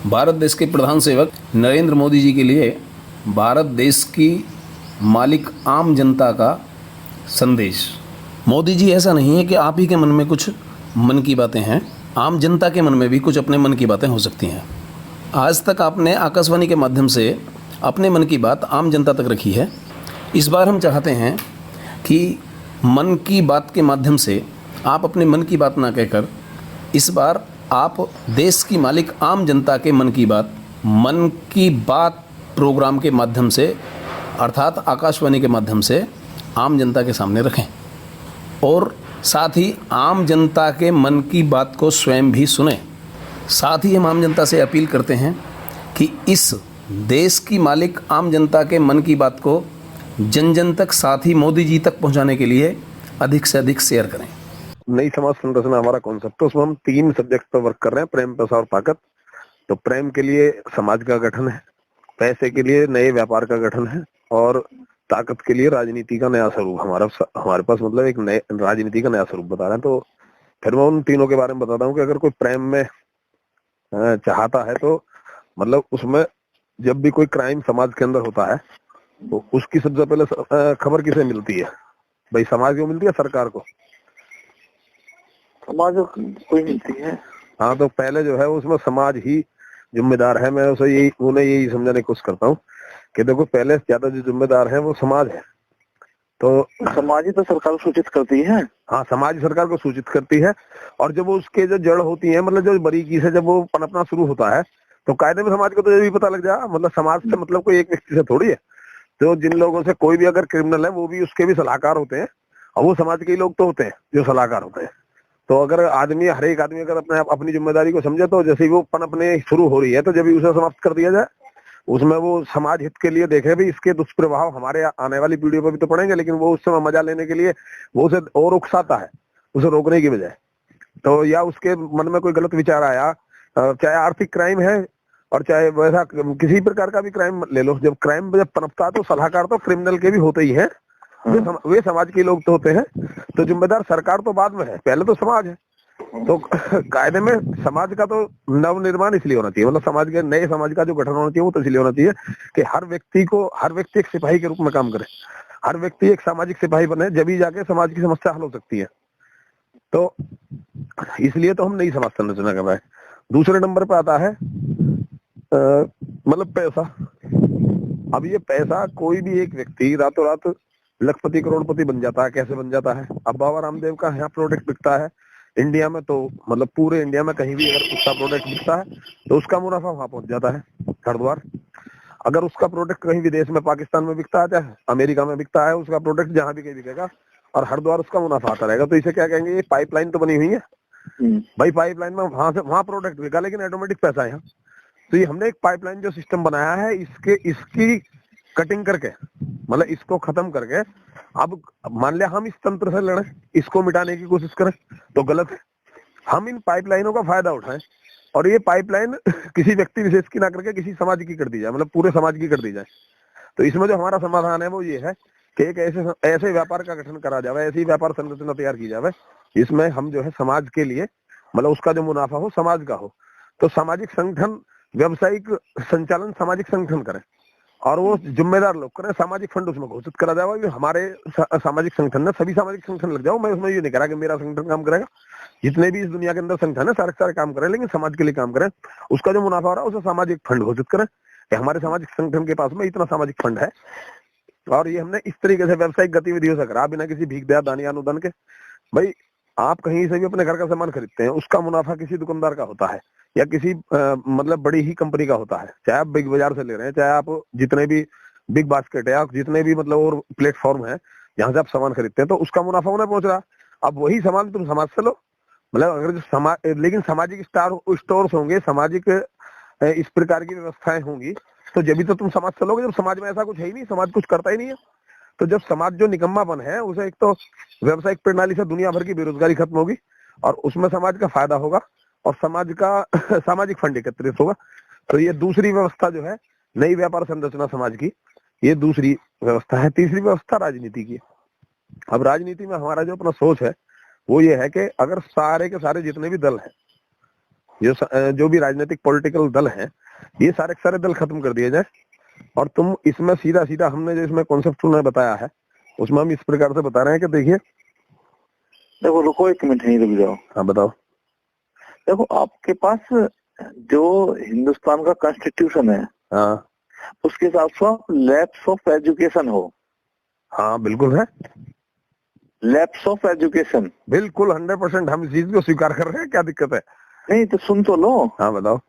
भारत देश के प्रधान सेवक नरेंद्र मोदी जी के लिए भारत देश की मालिक आम जनता का संदेश। मोदी जी, ऐसा नहीं है कि आप ही के मन में कुछ मन की बातें हैं, आम जनता के मन में भी कुछ अपने मन की बातें हो सकती हैं। आज तक आपने आकाशवाणी के माध्यम से अपने मन की बात आम जनता तक रखी है। इस बार हम चाहते हैं कि मन की बात के माध्यम से आप अपने मन की बात ना कहकर इस बार आप देश की मालिक आम जनता के मन की बात प्रोग्राम के माध्यम से अर्थात आकाशवाणी के माध्यम से आम जनता के सामने रखें और साथ ही आम जनता के मन की बात को स्वयं भी सुनें। साथ ही हम आम जनता से अपील करते हैं कि इस देश की मालिक आम जनता के मन की बात को जन जन तक, साथ ही मोदी जी तक पहुंचाने के लिए अधिक से अधिक शेयर करें। नई समाज संरचना हमारा कॉन्सेप्ट है, उसमें हम 3 सब्जेक्ट पर वर्क कर रहे हैं, प्रेम, पैसा और ताकत। तो प्रेम के लिए समाज का गठन है, पैसे के लिए नए व्यापार का गठन है और ताकत के लिए राजनीति का नया स्वरूप हमारे पास मतलब एक नए राजनीति का नया स्वरूप बता रहे हैं। तो फिर मैं उन तीनों के बारे में बताता हूँ कि अगर कोई प्रेम में चाहता है तो मतलब उसमें जब भी कोई क्राइम समाज के अंदर होता है तो उसकी सबसे पहले खबर किसे मिलती है भाई? समाज को मिलती है, सरकार को? समाज कोई मिलती है। हाँ, तो पहले जो है उसमें समाज ही जिम्मेदार है। मैं उसे उन्हें यही समझाने की कोशिश करता हूँ कि देखो पहले ज्यादा जो जिम्मेदार है वो समाज है। तो समाज ही तो सरकार को सूचित करती है। हाँ, समाज सरकार को सूचित करती है और जब उसके जो जड़ होती है, मतलब जो बारीकी से जब वो पनपना शुरू होता है तो कायदे में समाज को तो ये भी पता लग जाए, मतलब समाज से मतलब कोई एक व्यक्ति से थोड़ी है। तो जिन लोगों से कोई भी अगर क्रिमिनल है वो भी उसके भी सलाहकार होते हैं और वो समाज के ही लोग तो होते हैं जो सलाहकार होते हैं। तो अगर हर एक आदमी अगर अपनी जिम्मेदारी को समझे तो जैसे ही वो पनपने शुरू हो रही है तो जब भी उसे समाप्त कर दिया जाए, उसमें वो समाज हित के लिए देखे भी इसके दुष्प्रभाव हमारे आने वाली पीढ़ियों पर भी तो पड़ेंगे, लेकिन वो उस समय मजा लेने के लिए वो उसे और उकसाता है उसे रोकने की बजाय। तो या उसके मन में कोई गलत विचार आया, चाहे आर्थिक क्राइम है और चाहे वैसा किसी प्रकार का भी क्राइम ले लो, जब क्राइम जब पनपता है तो सलाहकार तो क्रिमिनल के भी होते ही हैं, वे समाज के लोग तो होते हैं। तो जिम्मेदार सरकार तो बाद में है, पहले तो समाज है। तो कायदे में समाज का तो नवनिर्माण इसलिए होना चाहिए, मतलब समाज के नए समाज का जो गठन होना चाहिए वो तो इसलिए होना चाहिए कि हर व्यक्ति एक सिपाही के रूप में काम करे, हर व्यक्ति एक सामाजिक सिपाही बने, जब ही जाके समाज की समस्या हल हो सकती है। तो इसलिए तो हम नई समाज संरचना कर रहे हैं। दूसरे नंबर पे आता है मतलब पैसा। अब ये पैसा कोई भी एक व्यक्ति रातों रात लखपति करोड़पति बन जाता है। कैसे बन जाता है? अब बाबा रामदेव का यहाँ प्रोडक्ट बिकता है इंडिया में, तो मतलब पूरे इंडिया में कहीं भी अगर उसका प्रोडक्ट बिकता है तो उसका मुनाफा वहां पहुंच जाता है, हरिद्वार। अगर उसका प्रोडक्ट कहीं विदेश में, पाकिस्तान में बिकता है, चाहे अमेरिका में बिकता है, उसका प्रोडक्ट जहां भी कहीं बिकेगा और हरिद्वार उसका मुनाफा आता रहेगा। तो इसे क्या कहेंगे? ये पाइपलाइन तो बनी हुई है भाई, पाइपलाइन में वहां से वहां प्रोडक्ट बिका, लेकिन ऑटोमेटिक पैसा है यहाँ। तो ये हमने एक पाइपलाइन जो सिस्टम बनाया है, इसकी कटिंग करके, मतलब इसको खत्म करके, अब मान लिया हम इस तंत्र से लड़े, इसको मिटाने की कोशिश करें तो गलत है। हम इन पाइपलाइनों का फायदा उठाएं और ये पाइपलाइन किसी व्यक्ति विशेष की ना करके किसी समाज की कर दी जाए, मतलब पूरे समाज की कर दी जाए। तो इसमें जो हमारा समाधान है वो ये है कि एक ऐसे व्यापार का गठन करा जाए, ऐसी व्यापार संरचना तैयार की जाए जिसमें हम जो है समाज के लिए, मतलब उसका जो मुनाफा हो समाज का हो। तो सामाजिक संगठन, व्यावसायिक संचालन सामाजिक संगठन करें और वो जिम्मेदार लोग करें। सामाजिक फंड उसमें घोषित करा जाएगा, हमारे सामाजिक संगठन है, सभी सामाजिक संगठन लग जाओ। मैं उसमें ये नहीं कह रहा कि मेरा संगठन काम करेगा, जितने भी इस दुनिया के अंदर संगठन है सारे काम करें, लेकिन समाज के लिए काम करें। उसका जो मुनाफा हो रहा है उसे सामाजिक फंड घोषित करें कि हमारे सामाजिक संगठन के पास में इतना सामाजिक फंड है और ये हमने इस तरीके से व्यावसायिक गतिविधियों से करा, बिना किसी भीख दया दानी अनुदान के। भाई आप कहीं से भी अपने घर का सामान खरीदते हैं, उसका मुनाफा किसी दुकानदार का होता है या किसी मतलब बड़ी ही कंपनी का होता है, चाहे आप बिग बाजार से ले रहे हैं, चाहे आप जितने भी बिग बास्केट है, आप जितने भी मतलब और प्लेटफॉर्म है जहां से आप सामान खरीदते हैं, तो उसका मुनाफा उन्हें पहुंच रहा। अब वही सामान तुम समाज से लो, मतलब अगर जो समाज, लेकिन सामाजिक स्टोर्स होंगे, सामाजिक इस प्रकार की व्यवस्थाएं होंगी तो जब भी तो तुम समाज से लोगे, जब समाज में ऐसा कुछ है ही नहीं, समाज कुछ करता ही नहीं है। तो जब समाज जो निकम्मापन है उसे, एक तो व्यावसायिक प्रणाली से दुनिया भर की बेरोजगारी खत्म होगी और उसमें समाज का फायदा होगा और समाज का सामाजिक फंड एकत्रित होगा। तो ये दूसरी व्यवस्था जो है नई व्यापार संरचना समाज की, ये दूसरी व्यवस्था है। तीसरी व्यवस्था राजनीति की। अब राजनीति में हमारा जो अपना सोच है वो ये है कि अगर सारे के सारे जितने भी दल हैं जो भी राजनीतिक पॉलिटिकल दल हैं, ये सारे के सारे दल खत्म कर दिए जाए और तुम इसमें सीधा सीधा हमने जो इसमें कॉन्सेप्ट तुमने बताया है उसमें हम इस प्रकार से बता रहे हैं कि देखिए। देखो रुको एक मिनट, नहीं रुक जाओ। हाँ बताओ। देखो आपके पास जो हिंदुस्तान का कॉन्स्टिट्यूशन है, हाँ उसके हिसाब से आप लैप्स ऑफ एजुकेशन हो। हाँ बिल्कुल है, लैप्स ऑफ एजुकेशन बिल्कुल 100% हम इस चीज को स्वीकार कर रहे हैं, क्या दिक्कत है। नहीं तो सुन तो लो। हाँ बताओ।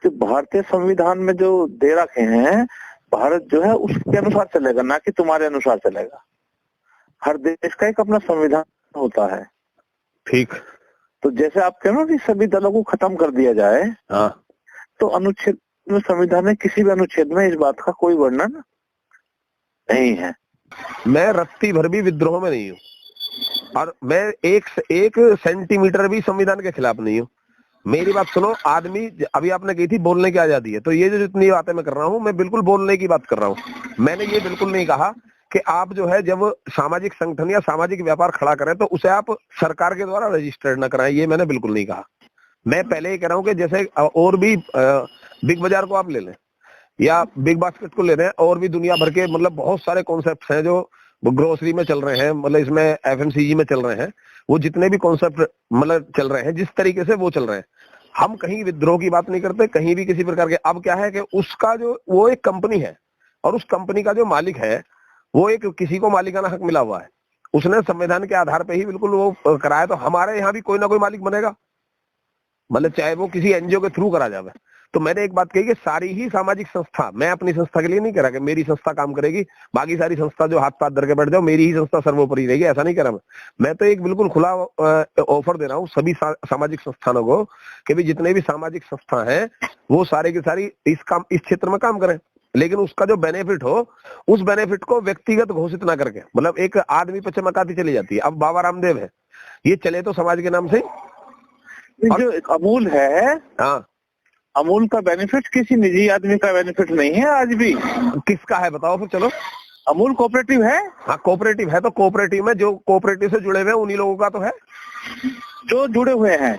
जो भारतीय संविधान में जो दे रखे हैं, भारत जो है उसके अनुसार चलेगा, ना कि तुम्हारे अनुसार चलेगा। हर देश का एक अपना संविधान होता है। ठीक। तो जैसे आप कह रहे हो कि सभी दलों को खत्म कर दिया जाए, हाँ तो अनुच्छेद में, संविधान में किसी भी अनुच्छेद में इस बात का कोई वर्णन नहीं है। मैं रत्ती भर भी विद्रोह में नहीं हूँ और मैं एक सेंटीमीटर भी संविधान के खिलाफ नहीं हूँ। मेरी बात सुनो, आदमी अभी आपने कही थी बोलने की आजादी है, तो ये जो जितनी बातें मैं कर रहा हूँ मैं बिल्कुल बोलने की बात कर रहा हूँ। मैंने ये बिल्कुल नहीं कहा कि आप जो है जब सामाजिक संगठन या सामाजिक व्यापार खड़ा करें तो उसे आप सरकार के द्वारा रजिस्टर्ड न कराएं, ये मैंने बिल्कुल नहीं कहा। मैं पहले ये कह रहा हूँ कि जैसे और भी बिग बाजार को आप ले लें या बिग बास्केट को ले रहे हैं, और भी दुनिया भर के मतलब बहुत सारे कॉन्सेप्ट हैं जो ग्रोसरी में चल रहे हैं, मतलब इसमें एफएमसीजी में चल रहे हैं, वो जितने भी कॉन्सेप्ट मतलब चल रहे हैं जिस तरीके से वो चल रहे हैं, हम कहीं विद्रोह की बात नहीं करते, कहीं भी किसी प्रकार के। अब क्या है कि उसका जो वो एक कंपनी है और उस कंपनी का जो मालिक है वो एक किसी को मालिकाना हक मिला हुआ है, उसने संविधान के आधार पे ही बिल्कुल वो कराया। तो हमारे यहाँ भी कोई ना कोई मालिक बनेगा, मतलब चाहे वो किसी एनजीओ के थ्रू करा जाए। तो मैंने एक बात कही कि सारी ही सामाजिक संस्था, मैं अपनी संस्था के लिए नहीं कह रहा कि मेरी संस्था काम करेगी, बाकी सारी संस्था जो हाथ पाथ धर के बैठ जाओ मेरी ही संस्था सर्वोपरि रहेगी, ऐसा नहीं कह रहा मैं तो एक बिल्कुल खुला ऑफर दे रहा हूँ सभी सामाजिक संस्थानों को कि भी जितने भी सामाजिक संस्था हैं वो सारे की सारी इस क्षेत्र में काम करें, लेकिन उसका जो बेनिफिट हो उस बेनिफिट को व्यक्तिगत घोषित ना करके, मतलब एक आदमी पे चमकाती चली जाती है। अब बाबा रामदेव है, ये चले तो समाज के नाम से। जो अमूल है, हाँ, अमूल का बेनिफिट किसी निजी आदमी का बेनिफिट नहीं है आज भी। किसका है बताओ फिर। चलो, अमूल कोऑपरेटिव है। हाँ कोऑपरेटिव है, तो कोऑपरेटिव में जो कोऑपरेटिव से जुड़े हुए हैं उन्हीं लोगों का तो है जो जुड़े हुए हैं।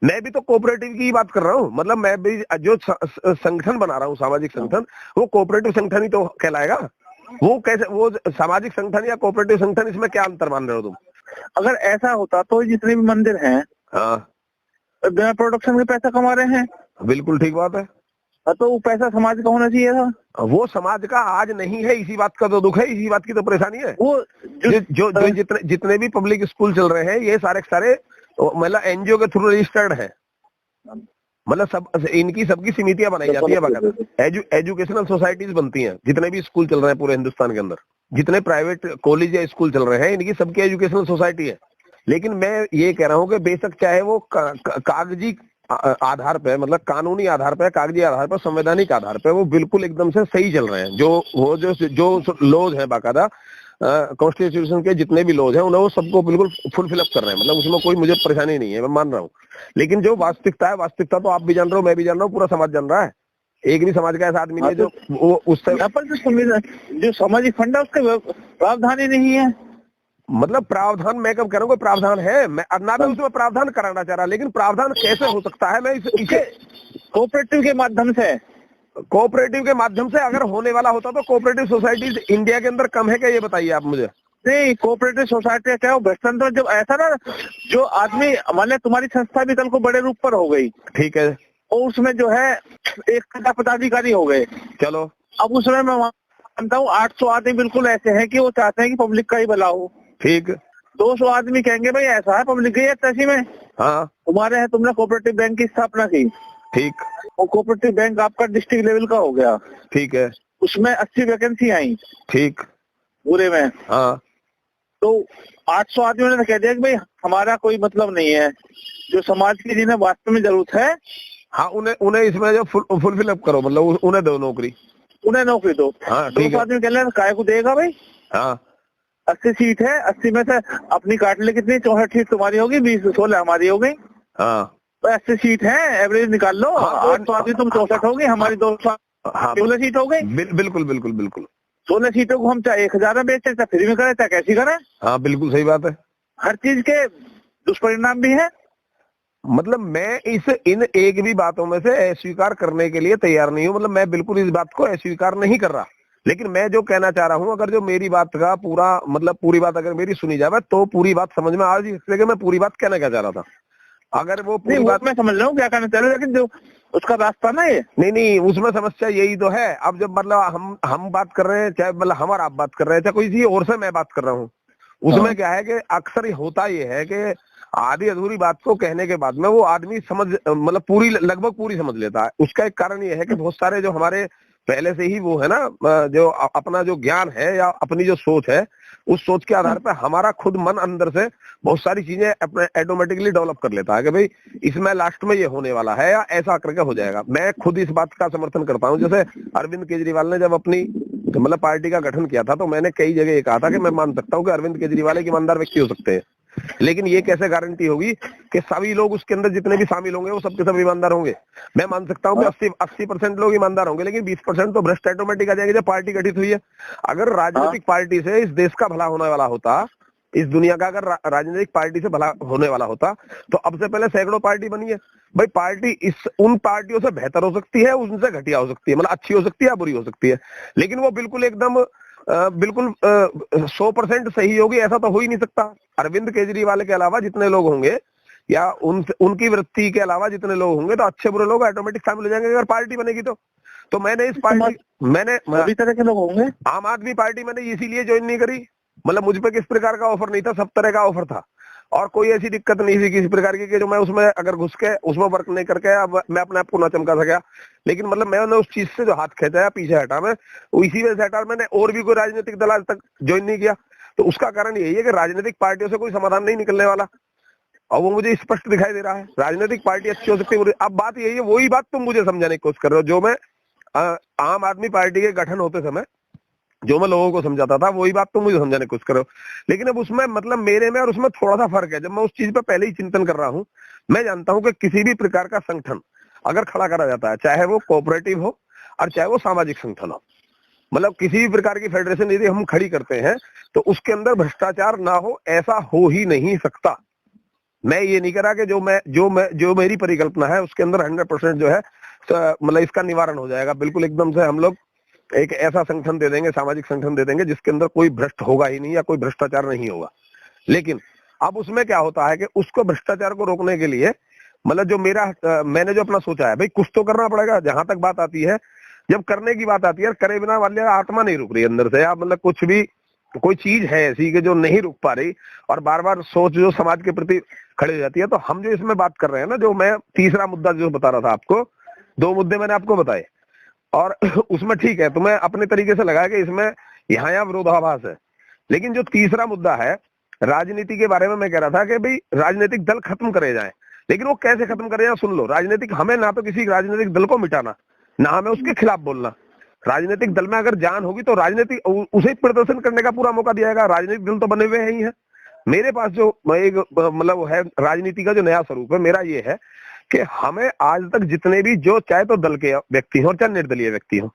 मैं भी तो कोऑपरेटिव की बात कर रहा हूँ, मतलब मैं भी जो संगठन बना रहा हूँ सामाजिक संगठन, वो कोऑपरेटिव संगठन ही तो कहलाएगा। वो कैसे, वो सामाजिक संगठन या कोऑपरेटिव संगठन, इसमें क्या अंतर मान रहे हो तुम। अगर ऐसा होता तो जितने भी मंदिर हैं हाँ बिना प्रोडक्शन के पैसा कमा रहे हैं। बिल्कुल ठीक बात है। तो वो पैसा समाज का होना चाहिए था। वो समाज का आज नहीं है, इसी बात का तो दुख है, इसी बात की तो परेशानी है। वो जो जितने भी पब्लिक स्कूल चल रहे हैं ये सारे सारे मतलब एनजीओ के थ्रू रजिस्टर्ड है, मतलब सब इनकी सबकी समितियां बनाई जाती है, बाकायदा एजुकेशनल सोसाइटीज बनती हैं। जितने भी स्कूल चल रहे हैं पूरे हिंदुस्तान के अंदर, जितने प्राइवेट कॉलेज या स्कूल चल रहे हैं, इनकी सबकी एजुकेशनल सोसाइटी है। लेकिन मैं ये कह रहा हूँ कि बेशक चाहे वो कागजी आधार पे, मतलब कानूनी आधार पे, कागजी आधार पर, संवैधानिक आधार पे वो बिल्कुल एकदम से सही चल रहे हैं। जो लॉज है बाकायदा कॉन्स्टिट्यूशन के जितने भी लॉज हैं उन्हें वो सबको बिल्कुल फुलफिल अप कर रहे हैं, मतलब उसमें कोई मुझे परेशानी नहीं है, मैं मान रहा हूँ। लेकिन जो वास्तविकता है, वास्तविकता तो आप भी जान रहे हो, मैं भी जान रहा हूँ, पूरा समाज जान रहा है। एक भी समाज का ऐसा आदमी नहीं जो वो उससे जो सामाजिक फंड है उसका प्रावधान ही नहीं है। मतलब प्रावधान, मैं कब कह रहा हूँ प्रावधान है, मैं ना मैं उसमें प्रावधान कराना चाह रहा, लेकिन प्रावधान कैसे हो सकता है। मैं इसे कोऑपरेटिव के माध्यम से, कोऑपरेटिव के माध्यम से अगर होने वाला होता तो कोऑपरेटिव सोसाइटीज इंडिया के अंदर कम है क्या, ये बताइए आप मुझे। नहीं, कोऑपरेटिव सोसाइटी क्या हो भ्रष्टाचार, जब ऐसा ना जो आदमी मान तुम्हारी संस्था भी कल को बड़े रूप पर हो गई, ठीक है, और उसमें जो है एक पदाधिकारी हो गए, चलो अब उसमें मैं मानता हूँ 800 आदमी बिल्कुल ऐसे हैं कि वो चाहते हैं कि पब्लिक का ही भला हो। ठीक। 200 आदमी कहेंगे भाई ऐसा है, पब्लिक गई है तैसी में। हाँ तुम्हारे है, तुमने कोऑपरेटिव बैंक की स्थापना की, ठीक, और कोऑपरेटिव बैंक आपका डिस्ट्रिक्ट लेवल का हो गया, ठीक है, उसमें 80 वैकेंसी आई, ठीक, पूरे में। हाँ, तो 800 आदमियों ने कह दिया कि भाई हमारा कोई मतलब नहीं है, जो समाज की जिन्हें वास्तव में जरूरत है, हाँ उन्हें इसमें जो फुलफिल अप करो, मतलब उन्हें दो नौकरी, उन्हें नौकरी दो। हाँ ठीक 200 आदमी कह रहे हैं काय को देगा भाई। हाँ 80 सीट है, 80 में से अपनी काट ले, कितनी 64 सीट तुम्हारी होगी, 20-16 हमारी हो गई, हाँ, तो 80 सीट है, एवरेज निकाल लो। 800 आदमी तुम 64 होगी, हमारी 200 16 सीट हो गई। बिल्कुल बिल्कुल बिल्कुल। 16 सीटों को हम चाहे 1000 में बेचते, चाहे फ्री में करें, चाहे कैसी करें। हाँ बिल्कुल सही बात है। हर चीज के दुष्परिणाम भी है। मतलब मैं इन एक भी बातों में से अस्वीकार करने के लिए तैयार नहीं हूं, मतलब मैं बिल्कुल इस बात को अस्वीकार नहीं कर रहा। लेकिन मैं जो कहना चाह रहा हूं, अगर जो मेरी बात का पूरा मतलब पूरी बात अगर मेरी सुनी जाए तो पूरी बात समझ में आ रही है कि मैं पूरी बात कहना क्या चाह रहा था। अगर वो नहीं, पूरी बात मैं समझ रहा हूँ क्या कहना चाह रहे हो, लेकिन जो उसका रास्ता ना ये नहीं, उसमें समस्या यही तो है। अब जब मतलब हम बात कर रहे हैं, चाहे मतलब हम और आप बात कर रहे हैं, चाहे कोई किसी और से मैं बात कर रहा हूँ, उसमें क्या है कि अक्सर होता ये है कि आधी अधूरी बात को कहने के बाद में वो आदमी समझ मतलब पूरी लगभग पूरी समझ लेता है। उसका एक कारण ये है कि बहुत सारे जो हमारे पहले से ही वो है ना, जो अपना जो ज्ञान है या अपनी जो सोच है, उस सोच के आधार पर हमारा खुद मन अंदर से बहुत सारी चीजें अपने ऑटोमेटिकली डेवलप कर लेता है कि भाई इसमें लास्ट में ये होने वाला है या ऐसा करके हो जाएगा। मैं खुद इस बात का समर्थन करता हूँ। जैसे अरविंद केजरीवाल ने जब अपनी मतलब पार्टी का गठन किया था, तो मैंने कई जगह ये कहा था कि मैं मान सकता हूँ कि अरविंद केजरीवाल एक ईमानदार व्यक्ति हो सकते हैं, लेकिन ये कैसे गारंटी होगी कि सभी लोग उसके अंदर जितने भी शामिल होंगे वो सबके सब ईमानदार होंगे। मैं मान सकता हूँ कि 80% लोग ईमानदार होंगे, लेकिन 20% तो भ्रष्ट ऑटोमेटिक आ जाएंगे जब पार्टी गठित हुई है। अगर राजनीतिक पार्टी से इस देश का भला होने वाला होता, इस दुनिया का अगर राजनीतिक पार्टी से भला होने वाला होता, तो अब से पहले सैकड़ों पार्टी बनी है। भाई पार्टी उन पार्टियों से बेहतर हो सकती है, उनसे घटिया हो सकती है, मतलब अच्छी हो सकती है या बुरी हो सकती है, लेकिन वो बिल्कुल एकदम बिल्कुल 100% सही होगी ऐसा तो हो ही नहीं सकता। अरविंद केजरीवाल के अलावा जितने लोग होंगे या उनकी वृत्ति के अलावा जितने लोग होंगे, तो अच्छे बुरे लोग ऑटोमेटिक शामिल हो जाएंगे अगर पार्टी बनेगी तो मैंने इस पार्टी सभी तरह के लोग होंगे। आम आदमी पार्टी मैंने इसीलिए ज्वाइन नहीं करी, मतलब मुझ पे किस प्रकार का ऑफर नहीं था, सब तरह का ऑफर था और कोई ऐसी दिक्कत नहीं थी किसी प्रकार की कि जो मैं उसमें अगर घुस के उसमें वर्क नहीं करके अब मैं अपने आप को ना चमका सका। लेकिन मतलब मैंने उस चीज से जो हाथ खींचा पीछे हटा, मैं इसी वजह से हटा। मैंने और भी कोई राजनीतिक दल आज तक ज्वाइन नहीं किया, तो उसका कारण यही है कि राजनीतिक पार्टियों से कोई समाधान नहीं निकलने वाला और वो मुझे स्पष्ट दिखाई दे रहा है। राजनीतिक पार्टी अच्छी हो सकती है, अब बात यही है, वही बात तुम मुझे समझाने की कोशिश कर रहे हो जो मैं आम आदमी पार्टी के गठन होते समय जो मैं लोगों को समझाता था, वही बात तुम मुझे समझाने की कोशिश करो। लेकिन अब उसमें मतलब मेरे में और उसमें थोड़ा सा फर्क है। जब मैं उस चीज पे पहले ही चिंतन कर रहा हूँ, मैं जानता हूँ कि किसी भी प्रकार का संगठन अगर खड़ा करा जाता है, चाहे वो कोऑपरेटिव हो और चाहे वो सामाजिक संगठन हो, मतलब किसी भी प्रकार की फेडरेशन यदि हम खड़ी करते हैं तो उसके अंदर भ्रष्टाचार ना हो ऐसा हो ही नहीं सकता। मैं ये नहीं करा कि जो मेरी परिकल्पना है उसके अंदर 100% जो है मतलब इसका निवारण हो जाएगा। बिल्कुल एकदम से हम लोग एक ऐसा संगठन दे देंगे, सामाजिक संगठन दे देंगे जिसके अंदर कोई भ्रष्ट होगा ही नहीं या कोई भ्रष्टाचार नहीं होगा। लेकिन अब उसमें क्या होता है कि उसको भ्रष्टाचार को रोकने के लिए मतलब जो मैंने जो अपना सोचा है, भाई कुछ तो करना पड़ेगा। जहां तक बात आती है, जब करने की बात आती है, करे बिना वाले आत्मा नहीं रुक रही अंदर से, या मतलब कुछ भी कोई चीज है ऐसी कि जो नहीं रुक पा रही और बार बार सोच जो समाज के प्रति खड़ी हो जाती है। तो हम जो इसमें बात कर रहे हैं ना, जो मैं तीसरा मुद्दा जो बता रहा था आपको, 2 मुद्दे मैंने आपको बताए और उसमें ठीक है, तुम्हें अपने तरीके से लगा कि इसमें यहाँ विरोधाभास है। लेकिन जो तीसरा मुद्दा है राजनीति के बारे में, मैं कह रहा था कि भाई राजनीतिक दल खत्म करे जाएं, लेकिन वो कैसे खत्म करे जाएं सुन लो। राजनीतिक हमें ना तो किसी राजनीतिक दल को मिटाना, ना हमें उसके खिलाफ बोलना। राजनीतिक दल में अगर जान होगी तो राजनीतिक उसे प्रदर्शन करने का पूरा मौका दिया जाएगा। राजनीतिक दल तो बने हुए ही है। मेरे पास जो एक मतलब है राजनीति का जो नया स्वरूप है मेरा ये है कि हमें आज तक जितने भी जो चाहे तो दल के व्यक्ति हो चाहे निर्दलीय व्यक्ति हो,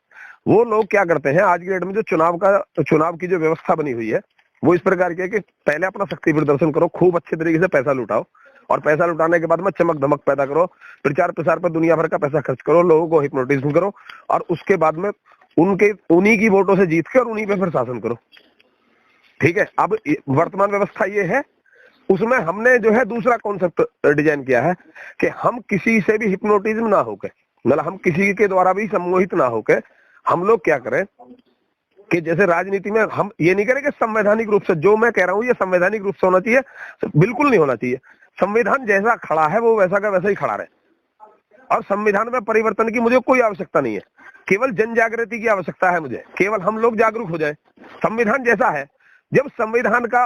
वो लोग क्या करते हैं आज की डेट में, जो चुनाव की जो व्यवस्था बनी हुई है वो इस प्रकार की है कि पहले अपना शक्ति प्रदर्शन करो, खूब अच्छे तरीके से पैसा लुटाओ और पैसा लुटाने के बाद में चमक धमक पैदा करो, प्रचार प्रसार पर दुनिया भर का पैसा खर्च करो, लोगों को हिप्नोटिज्म करो और उसके बाद में उन्हीं की वोटों से जीत के और उन्हीं पे फिर शासन करो। ठीक है, अब वर्तमान व्यवस्था ये है, उसमें हमने जो है दूसरा कॉन्सेप्ट डिजाइन किया है कि हम किसी से भी हिप्नोटिज्म ना होके, मतलब हम किसी के द्वारा भी सम्मोहित ना होके हम लोग क्या करें कि जैसे राजनीति में हम ये नहीं करें कि संवैधानिक रूप से, जो मैं कह रहा हूं ये संवैधानिक रूप से होना चाहिए, बिल्कुल नहीं होना चाहिए। संविधान जैसा खड़ा है वो वैसा का वैसा ही खड़ा रहे और संविधान में परिवर्तन की मुझे कोई आवश्यकता नहीं है, केवल जन जागृति की आवश्यकता है मुझे, केवल हम लोग जागरूक हो जाए। संविधान जैसा है, जब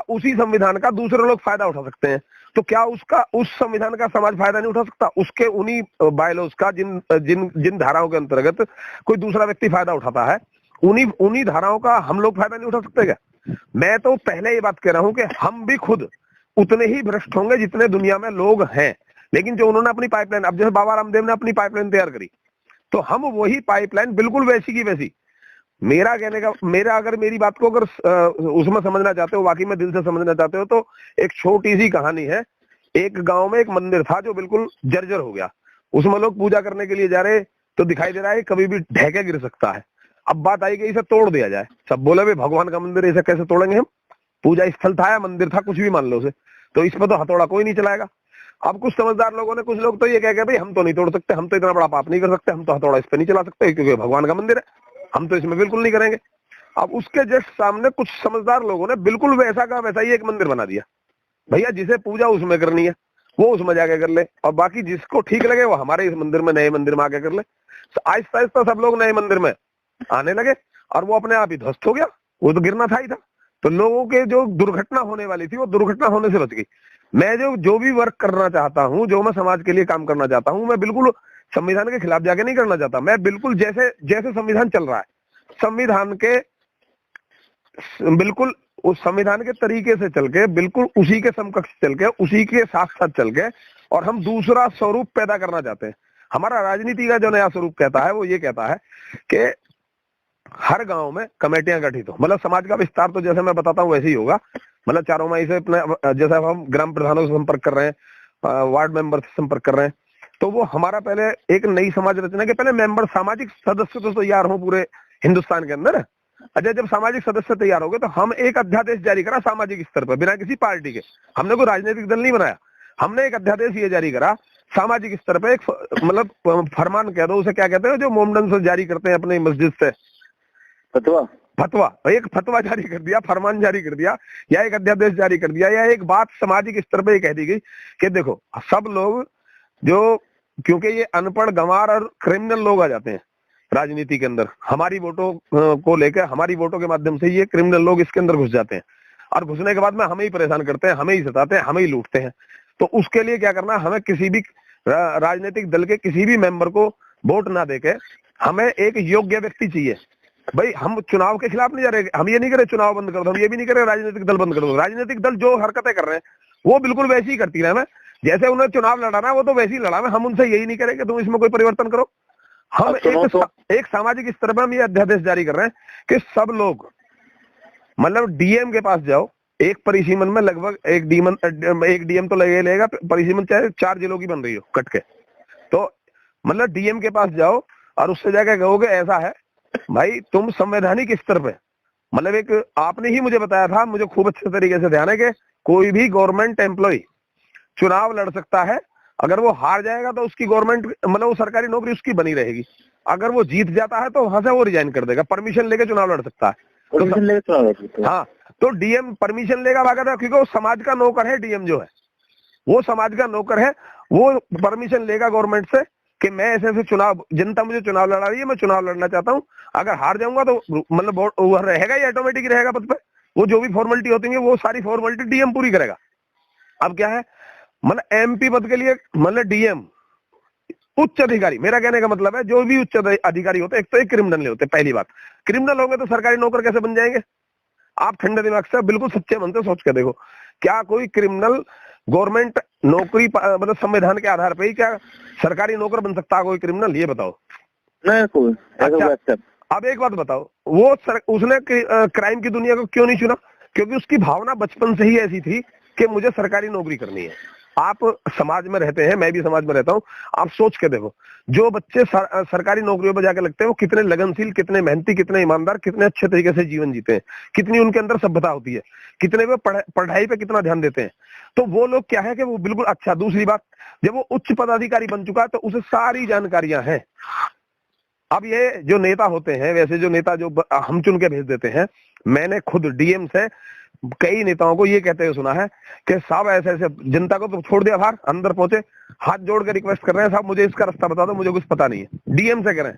उसी संविधान का दूसरे लोग फायदा उठा सकते हैं तो क्या उस संविधान का समाज फायदा नहीं उठा सकता? उसके उन्हीं बायलॉज का जिन धाराओं के अंतर्गत कोई दूसरा व्यक्ति फायदा उठाता है, उन्हीं धाराओं का हम लोग फायदा नहीं उठा सकते क्या? मैं तो पहले ये बात कह रहा हूं कि हम भी खुद उतने ही भ्रष्ट होंगे जितने दुनिया में लोग हैं, लेकिन जो उन्होंने अपनी पाइपलाइन, अब जैसे बाबा रामदेव ने अपनी पाइपलाइन तैयार करी तो हम वही पाइपलाइन बिल्कुल वैसी की वैसी, अगर मेरी बात को अगर उसमें समझना चाहते हो, वाकई में दिल से समझना चाहते हो, तो एक छोटी सी कहानी है एक गांव में एक मंदिर था जो बिल्कुल जर्जर हो गया, उसमें लोग पूजा करने के लिए जा रहे तो दिखाई दे रहा है कभी भी ढह के गिर सकता है। अब बात आई कि इसे तोड़ दिया जाए, सब बोले भाई भगवान का मंदिर इसे कैसे तोड़ेंगे हम, पूजा स्थल था या मंदिर था कुछ भी मान लो उसे, तो इस पर तो हथौड़ा कोई नहीं चलाएगा। अब कुछ समझदार लोगों ने, कुछ लोग तो ये कह के भाई हम तो नहीं तोड़ सकते, हम तो इतना बड़ा पाप नहीं कर सकते, हम तो हथौड़ा इस पे नहीं चला सकते क्योंकि भगवान का मंदिर है, हम तो इसमें बिल्कुल नहीं करेंगे। अब उसके जस्ट सामने कुछ समझदार लोगों ने बिल्कुल वैसा का वैसा ही एक मंदिर बना दिया। भैया जिसे पूजा उसमें करनी है वो उसमें जाके कर ले, और बाकी जिसको ठीक लगे वो हमारे इस मंदिर में, नए मंदिर में आके कर ले। आहिस्ता आहिस्ता सब लोग नए मंदिर में आने लगे और वो अपने आप ही ध्वस्त हो गया, वो तो गिरना था ही था। तो लोगों के जो दुर्घटना होने वाली थी वो दुर्घटना होने से बच गई। मैं जो भी वर्क करना चाहता हूँ, जो मैं समाज के लिए काम करना चाहता हूँ, मैं बिल्कुल संविधान के खिलाफ जाके नहीं करना चाहता। मैं बिल्कुल जैसे जैसे संविधान चल रहा है, संविधान के बिल्कुल उस संविधान के तरीके से चल के, बिल्कुल उसी के समकक्ष चल के, उसी के साथ साथ चल के, और हम दूसरा स्वरूप पैदा करना चाहते हैं। हमारा राजनीति का जो नया स्वरूप कहता है वो ये कहता है कि हर गांव में कमेटियां गठित हो, मतलब समाज का विस्तार तो जैसे मैं बताता हूँ वैसे ही होगा। मतलब चारों माही से अपने, जैसे हम ग्राम प्रधानों से संपर्क कर रहे हैं, वार्ड मेंबर से संपर्क कर रहे हैं, तो वो हमारा पहले एक नई समाज रचना के पहले मेंबर, सामाजिक सदस्य तो तैयार हो पूरे हिंदुस्तान के अंदर। अच्छा, जब सामाजिक सदस्य तैयार हो गए तो हम एक अध्यादेश जारी करा सामाजिक स्तर पर, बिना किसी पार्टी के। हमने कोई राजनीतिक दल नहीं बनाया, हमने एक अध्यादेश ये जारी करा सामाजिक स्तर पर, एक मतलब फरमान कह दो उसे, क्या कहते हैं जो मोमडन से जारी करते हैं अपने मस्जिद से, फतवा, एक फतवा जारी कर दिया, फरमान जारी कर दिया, या एक अध्यादेश जारी कर दिया, या एक बात सामाजिक स्तर पे कह दी गई कि देखो सब लोग जो, क्योंकि ये अनपढ़, गंवार और क्रिमिनल लोग आ जाते हैं राजनीति के अंदर, हमारी वोटों को लेकर, हमारी वोटों के माध्यम से ये क्रिमिनल लोग इसके अंदर घुस जाते हैं, और घुसने के बाद में हमें ही परेशान करते हैं, हमें ही सताते हैं, हमें ही लूटते हैं। तो उसके लिए क्या करना, हमें किसी भी राजनीतिक दल के किसी भी मेंबर को वोट ना देके हमें एक योग्य व्यक्ति चाहिए। भाई हम चुनाव के खिलाफ नहीं जा रहे, हम ये नहीं करे चुनाव बंद कर दो, हम ये भी नहीं करे राजनीतिक दल बंद कर दो। राजनीतिक दल जो हरकतें कर रहे हैं वो बिल्कुल वैसी ही करती रहे, जैसे उन्हें चुनाव लड़ाना वो तो वैसे ही लड़ाना, हम उनसे यही नहीं करेंगे तुम इसमें कोई परिवर्तन करो। हम एक सामाजिक स्तर पर हम ये अध्यादेश जारी कर रहे हैं कि सब लोग, मतलब डीएम के पास जाओ, एक परिसीमन में लगभग एक डीएम तो लेगा, परिसीमन चाहे 4 जिलों की बन रही हो कट के, तो मतलब डीएम के पास जाओ और उससे जाकर कहोगे ऐसा है भाई तुम संवैधानिक स्तर पे, मतलब एक आपने ही मुझे बताया था, मुझे खूब अच्छे तरीके से ध्यान है कि कोई भी गवर्नमेंट एम्प्लॉय चुनाव लड़ सकता है, अगर वो हार जाएगा तो उसकी गवर्नमेंट, मतलब वो सरकारी नौकरी उसकी बनी रहेगी, अगर वो जीत जाता है तो वहां से वो रिजाइन कर देगा, परमिशन लेके चुनाव लड़ सकता है। तो हाँ, तो डीएम परमिशन लेगा वगैरह, क्योंकि वो समाज का नौकर है, डीएम जो है वो समाज का नौकर है, वो परमिशन लेगा गवर्नमेंट से कि मैं ऐसे ऐसे चुनाव, जनता मुझे चुनाव लड़ा रही है, मैं चुनाव लड़ना चाहता हूँ, अगर हार जाऊंगा तो मतलब वो रहेगा ही, ऑटोमेटिक रहेगा पद पे, वो जो भी फॉर्मेलिटी होती है वो सारी फॉर्मेलिटी डीएम पूरी करेगा। अब क्या है, मतलब एमपी पद के लिए मतलब डीएम उच्च अधिकारी, मेरा कहने का मतलब है जो भी उच्च अधिकारी होते हैं, एक तो एक क्रिमिनल नहीं होते, पहली बात, क्रिमिनल होंगे तो सरकारी नौकर कैसे बन जाएंगे? आप ठंडे दिमाग से बिल्कुल सच्चे मन से सोच के देखो, क्या कोई क्रिमिनल गवर्नमेंट नौकरी, मतलब संविधान के आधार पर ही क्या सरकारी नौकर बन सकता है कोई क्रिमिनल? ये बताओ। नहीं कोई। अच्छा, अब एक बात बताओ, वो उसने क्राइम की दुनिया को क्यों नहीं चुना? क्योंकि उसकी भावना बचपन से ही ऐसी थी कि मुझे सरकारी नौकरी करनी है। आप समाज में रहते हैं, मैं भी समाज में रहता हूँ, आप सोच के देखो, जो बच्चे सरकारी नौकरियों पर जाके लगते हैं वो कितने लगनशील, कितने मेहनती, कितने ईमानदार, कितने अच्छे तरीके से जीवन जीते हैं, कितनी उनके अंदर सभ्यता होती है, कितने वो पढ़ाई पे कितना ध्यान देते हैं। तो वो लोग क्या है कि वो बिल्कुल, अच्छा दूसरी बात, जब वो उच्च पदाधिकारी बन चुका है तो उसे सारी जानकारियां हैं। अब ये जो नेता होते हैं, वैसे जो नेता जो हम चुन के भेज देते हैं, मैंने खुद डीएम से कई नेताओं को ये कहते हुए सुना है कि साहब ऐसे ऐसे जनता को तो छोड़ दिया बाहर, अंदर पहुंचे हाथ जोड़ के रिक्वेस्ट कर रहे हैं, साहब मुझे इसका रास्ता बता दो, मुझे कुछ पता नहीं है। डीएम से करें,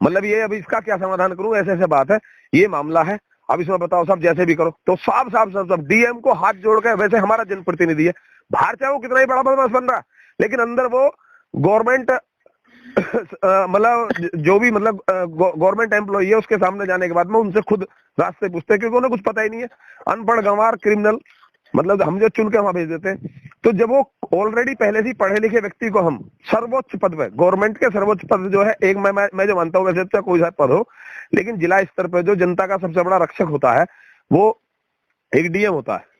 मतलब ये अब इसका क्या समाधान करूं, ऐसे ऐसे बात है, ये मामला है, अब इसमें बताओ साहब, जैसे भी करो। तो साहब डीएम को हाथ जोड़ के, वैसे हमारा जनप्रतिनिधि है, बाहर चाहे वो कितना ही बड़ा बदमाश बन रहा है, लेकिन अंदर वो गवर्नमेंट मतलब जो भी मतलब गवर्नमेंट एम्प्लॉई है, उसके सामने जाने के बाद में उनसे खुद रास्ते पूछते हैं, क्योंकि उन्हें कुछ पता ही नहीं है। अनपढ़, गंवार, क्रिमिनल, मतलब हम जो चुन के वहां भेज देते हैं। तो जब वो ऑलरेडी पहले से पढ़े लिखे व्यक्ति को हम सर्वोच्च पद पे, गवर्नमेंट के सर्वोच्च पद जो है, एक मैं जो मानता हूँ, वैसे तो कोई सा पद हो, लेकिन जिला स्तर पर जो जनता का सबसे बड़ा रक्षक होता है वो एक डीएम होता है।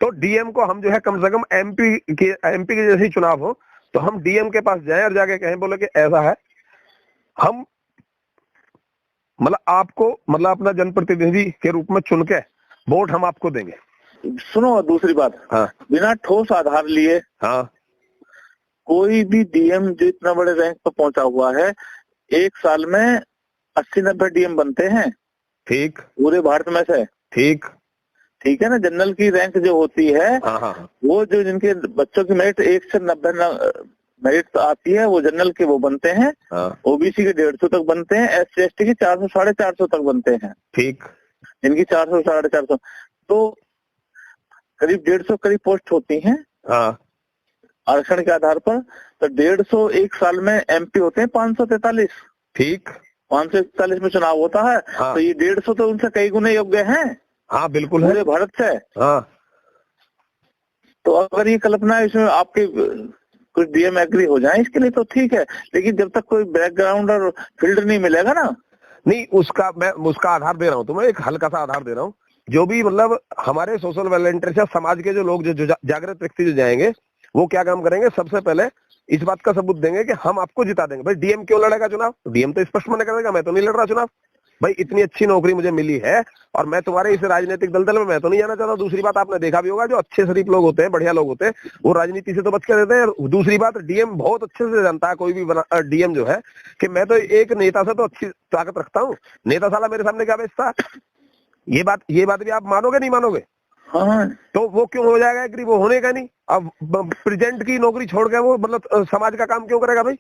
तो डीएम को हम जो है कम से कम एमपी के जैसे चुनाव हो तो हम डीएम के पास जाएं और जाके कहें, बोले कि ऐसा है, हम मतलब आपको मतलब अपना जनप्रतिनिधि के रूप में चुन के वोट हम आपको देंगे। सुनो दूसरी बात, हाँ बिना ठोस आधार लिए हाँ कोई भी डीएम जो इतना बड़े रैंक पर पहुंचा हुआ है, एक साल में 80-90 डीएम बनते हैं ठीक, पूरे भारत में से। ठीक ठीक है ना, जनरल की रैंक जो होती है हाँ हाँ वो जो जिनके बच्चों की मेरिट 1 से 90 मेरिट आती है वो जनरल के वो बनते हैं, हाँ ओबीसी के 150 तक बनते हैं, SC ST के 400-450 तक बनते हैं, ठीक, जिनकी 400-450, तो करीब 150 करीब पोस्ट होती हैं हाँ आरक्षण के आधार पर। तो 150 एक साल में एमपी होते हैं 543, ठीक 541 में चुनाव होता है। हाँ। तो ये 150 तो उनसे कई गुने योग्य हैं हाँ बिल्कुल है, पूरे भारत से। हाँ तो अगर ये कल्पना इसमें आपके कुछ डीएम एग्री हो जाए इसके लिए तो ठीक है, लेकिन जब तक कोई बैकग्राउंड और फील्ड नहीं मिलेगा ना। नहीं, उसका मैं उसका आधार दे रहा हूँ तुम्हें, एक हल्का सा आधार दे रहा हूँ। जो भी मतलब हमारे सोशल वॉलंटियर समाज के जो लोग जो जागृत व्यक्ति जो जाएंगे वो क्या काम करेंगे, सबसे पहले इस बात का सबूत देंगे कि हम आपको जिता देंगे। भाई डीएम क्यों लड़ेगा चुनाव, डीएम तो स्पष्ट मना करेगा मैं तो नहीं लड़ रहा चुनाव, भाई इतनी अच्छी नौकरी मुझे मिली है और मैं तुम्हारे इस राजनीतिक दलदल में मैं तो नहीं जाना चाहता। दूसरी बात आपने देखा भी होगा, जो अच्छे शरीफ लोग होते हैं, बढ़िया लोग होते हैं, वो राजनीति से तो बच के रहते हैं। दूसरी बात, डीएम बहुत अच्छे से जानता है कोई भी डीएम जो है कि मैं तो एक नेता से तो अच्छी ताकत रखता हूँ, नेता साला मेरे सामने क्या बेचता है। ये बात भी आप मानोगे नहीं मानोगे? हाँ, तो वो क्यों हो जाएगा एग्री, वो होने का नहीं। अब प्रेजेंट की नौकरी छोड़ के वो मतलब समाज का काम क्यों करेगा भाई,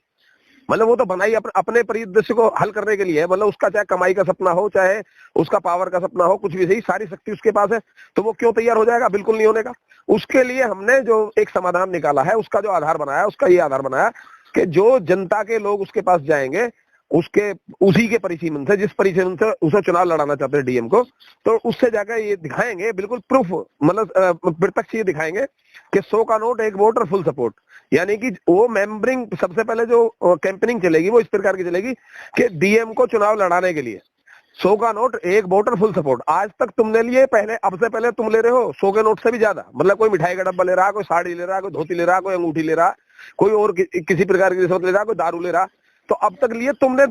मतलब वो तो बनाई अपने परिदृश्य को हल करने के लिए है, मतलब उसका चाहे कमाई का सपना हो चाहे उसका पावर का सपना हो, कुछ भी सही, सारी शक्ति उसके पास है, तो वो क्यों तैयार हो जाएगा, बिल्कुल नहीं होने का। उसके लिए हमने जो एक समाधान निकाला है, उसका जो आधार बनाया, उसका ये आधार बनाया कि जो जनता के लोग उसके पास जाएंगे उसके उसी के परिसीमन से, जिस परिसीमन से उसे चुनाव लड़ाना चाहते हैं डीएम को, तो उससे जाकर ये दिखाएंगे बिल्कुल प्रूफ, मतलब प्रत्यक्ष ये दिखाएंगे कि 100 का नोट 1 वोट और फुल सपोर्ट। यानी कि वो मेंबरिंग सबसे पहले जो कैंपेनिंग चलेगी वो इस प्रकार की चलेगी कि डीएम को चुनाव लड़ाने के लिए 100 का नोट 1 वोट और फुल सपोर्ट। आज तक तुमने लिए, पहले अब से पहले तुम ले रहे हो 100 के नोट से भी ज्यादा, मतलब कोई मिठाई का डब्बा ले रहा, कोई साड़ी ले रहा, कोई धोती ले रहा, कोई अंगूठी ले रहा, कोई और किसी प्रकार की रिश्वत ले रहा, कोई दारू ले रहा। तो अब तक लिए तुमने,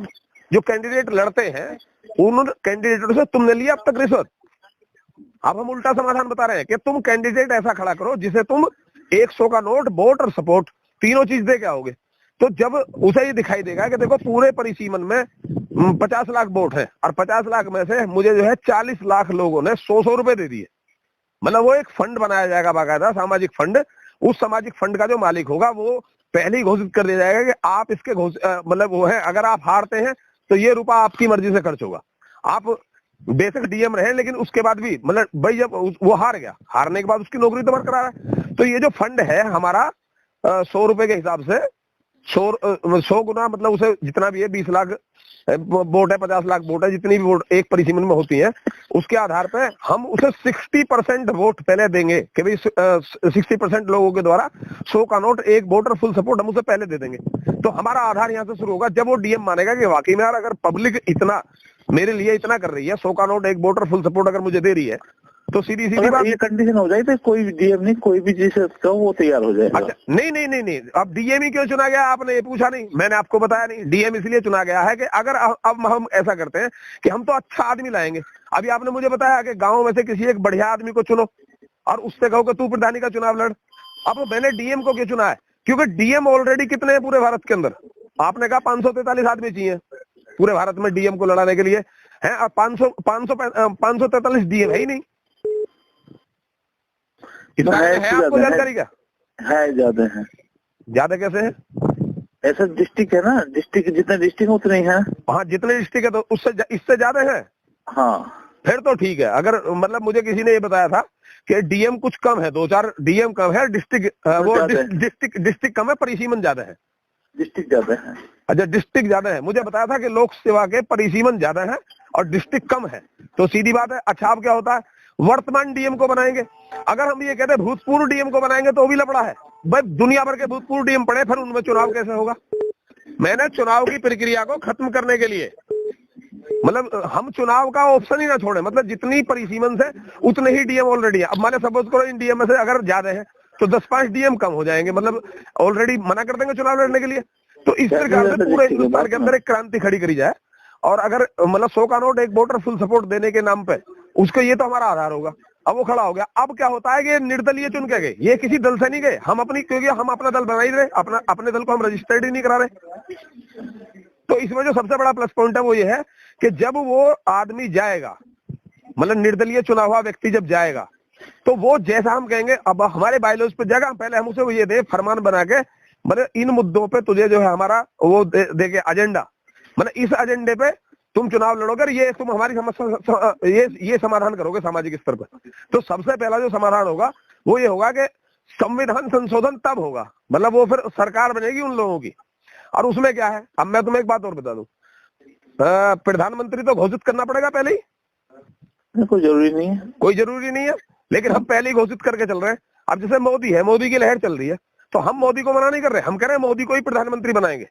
जो कैंडिडेट लड़ते हैं उन कैंडिडेटों से तुमने लिया अब तक रिश्वत। अब हम उल्टा समाधान बता रहे हैं कि तुम कैंडिडेट ऐसा खड़ा करो जिसे तुम 100 का नोट, वोट और सपोर्ट तीनों चीज दे के आओगे। तो जब उसे ये दिखाई देगा कि देखो पूरे परिसीमन में 50 लाख वोट है और 50 लाख में से मुझे जो है 40 लाख लोगों ने 100-100 रुपए दे दिए, मतलब वो एक फंड बनाया जाएगा बाकायदा, सामाजिक फंड। उस सामाजिक फंड का जो मालिक होगा वो पहले ही घोषित कर दिया जाएगा कि आप इसके मतलब वो है, अगर आप हारते हैं तो ये रुपया आपकी मर्जी से खर्च होगा। आप बेशक डीएम रहे लेकिन उसके बाद भी मतलब भाई जब वो हार गया, हारने के बाद उसकी नौकरी तो बरकरार है। तो ये जो फंड है हमारा 100 रुपए के हिसाब से 100 गुना, मतलब उसे जितना भी है 20 लाख वोट है, 50 लाख वोट है, जितनी भी वोट एक परिसीमन में होती है, उसके आधार पे हम उसे 60% वोट पहले देंगे कि भाई 60% लोगों के द्वारा 100 का नोट 1 वोट और फुल सपोर्ट हम उसे पहले दे देंगे। तो हमारा आधार यहाँ से शुरू होगा। जब वो डीएम मानेगा कि वाकई में यार अगर पब्लिक इतना मेरे लिए इतना कर रही है, 100 का नोट 1 वोट और फुल सपोर्ट अगर मुझे दे रही है, तो सीधी बात ये कंडीशन हो जाए तो कोई डीएम नहीं, कोई भी जिसे कहो वो तैयार हो जाएगा। अच्छा, नहीं, अब डीएम ही क्यों चुना गया आपने ये पूछा नहीं, मैंने आपको बताया नहीं। डीएम इसलिए चुना गया है कि अगर अब हम ऐसा करते हैं कि हम तो अच्छा आदमी लाएंगे। अभी आपने मुझे बताया कि गांव में से किसी एक बढ़िया आदमी को चुनो और उससे कहो कि तू प्रधानी का चुनाव लड़। अब मैंने डीएम को क्यों चुना है, क्योंकि डीएम ऑलरेडी कितने हैं पूरे भारत के अंदर, आपने कहा 543 आदमी चाहिए पूरे भारत में डीएम को लड़ाने के लिए है, और 543 डीएम है ही नहीं। इतना है आपको जानकारी क्या? है, ज्यादा है। ज्यादा कैसे है? ऐसा डिस्ट्रिक्ट है ना, डिस्ट्रिक्ट जितने डिस्ट्रिक्ट उतने हैं। हाँ, जितने डिस्ट्रिक्ट है तो उससे इससे ज्यादा है। हाँ, फिर तो ठीक है। अगर मतलब मुझे किसी ने ये बताया था कि डीएम कुछ कम है, 2-4 डीएम कम है, डिस्ट्रिक्ट कम है, परिसीमन ज्यादा है। डिस्ट्रिक्ट ज्यादा है। अच्छा, डिस्ट्रिक्ट ज्यादा है। मुझे बताया था कि लोक सेवा के परिसीमन ज्यादा है और डिस्ट्रिक्ट कम है। तो सीधी बात है। अच्छा, अब क्या होता है, वर्तमान डीएम को बनाएंगे। अगर हम ये कहते हैं भूतपूर्व डीएम को बनाएंगे तो भी लफड़ा है भाई, दुनिया भर के भूतपूर्व डीएम पड़े, फिर उनमें चुनाव कैसे होगा। मैंने चुनाव की प्रक्रिया को खत्म करने के लिए मतलब हम चुनाव का ऑप्शन ही ना छोड़े, मतलब जितनी परिसीमन से उतने ही डीएम ऑलरेडी है। अब माने सपोज करो इन डीएम में से अगर ज्यादा है तो 10-5 डीएम कम हो जाएंगे, मतलब ऑलरेडी मना कर देंगे चुनाव लड़ने के लिए। तो इस प्रकार से पूरे हिंदुस्तान के अंदर एक क्रांति खड़ी करी जाए, और अगर मतलब 100 का नोट एक वोटर फुल सपोर्ट देने के नाम पे उसको, ये तो हमारा आधार होगा। अब वो खड़ा हो गया। अब क्या होता है कि निर्दलीय चुन के गए, ये किसी दल से नहीं गए, हम अपनी, क्योंकि हम अपना दल बना ही रहे, अपने दल को हम रजिस्टर्ड ही नहीं करा रहे। तो इसमें जो सबसे बड़ा प्लस पॉइंट है वो ये है कि जब वो आदमी जाएगा, मतलब निर्दलीय चुना हुआ व्यक्ति जब जाएगा, तो वो जैसा हम कहेंगे, अब हमारे बायलॉज पे जाएगा, पहले हम उसे ये दे फरमान बना के, मतलब इन मुद्दों पे तुझे जो है हमारा वो दे के एजेंडा, मतलब इस एजेंडे पे तुम चुनाव लड़ोगे, ये तुम हमारी समस्या ये समाधान करोगे सामाजिक स्तर पर। तो सबसे पहला जो समाधान होगा वो ये होगा कि संविधान संशोधन तब होगा, मतलब वो फिर सरकार बनेगी उन लोगों की। और उसमें क्या है, अब मैं तुम्हें एक बात और बता दूं, प्रधानमंत्री तो घोषित करना पड़ेगा पहले ही, कोई जरूरी नहीं है, कोई जरूरी नहीं है, लेकिन हम पहले ही घोषित करके चल रहे हैं। अब जैसे मोदी है, मोदी की लहर चल रही है, तो हम मोदी को मना नहीं कर रहे, हम कह रहे हैं मोदी को ही प्रधानमंत्री बनाएंगे।